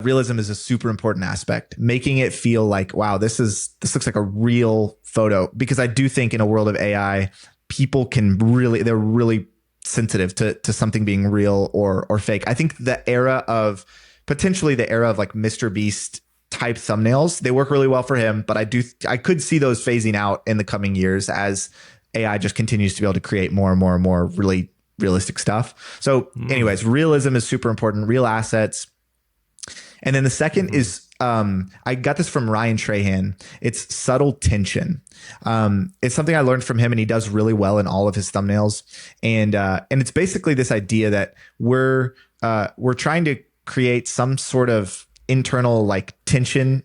Realism is a super important aspect, making it feel like, wow, this looks like a real photo. Because I do think in a world of AI, people they're really sensitive to something being real or fake. I think potentially the era of like Mr. Beast type thumbnails, they work really well for him, but I could see those phasing out in the coming years as AI just continues to be able to create more and more and more really realistic stuff. So anyways, realism is super important, real assets. And then the second is, I got this from Ryan Trahan. It's subtle tension. It's something I learned from him, and he does really well in all of his thumbnails. And it's basically this idea that we're trying to create some sort of internal like tension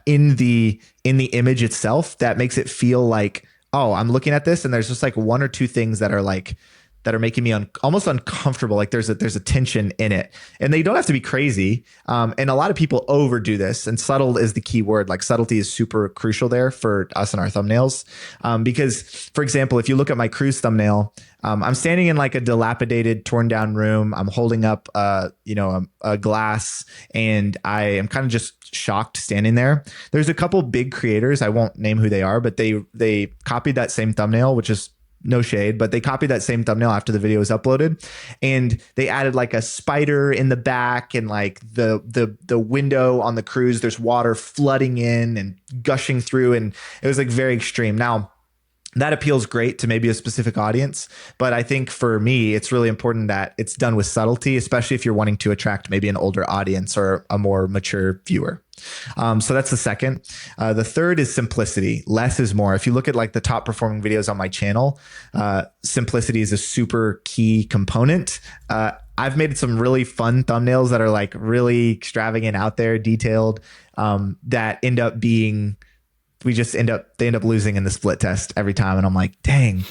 in the image itself that makes it feel like, oh, I'm looking at this and there's just like one or two things that are making me almost uncomfortable. Like there's a tension in it, and they don't have to be crazy. And a lot of people overdo this, and subtle is the key word. Like subtlety is super crucial there for us in our thumbnails. Because for example, if you look at my cruise thumbnail, I'm standing in like a dilapidated, torn down room. I'm holding up, a glass, and I am kind of just shocked standing there. There's a couple big creators. I won't name who they are, but they copied that same thumbnail, which is no shade, but they copied that same thumbnail after the video was uploaded, and they added like a spider in the back, and like the window on the cruise, there's water flooding in and gushing through, and it was like very extreme. Now, that appeals great to maybe a specific audience, but I think for me, it's really important that it's done with subtlety, especially if you're wanting to attract maybe an older audience or a more mature viewer. So that's the second. The third is simplicity. Less is more. If you look at like the top performing videos on my channel, simplicity is a super key component. I've made some really fun thumbnails that are like really extravagant, out there, detailed, that end up being, they end up losing in the split test every time. And I'm like, dang,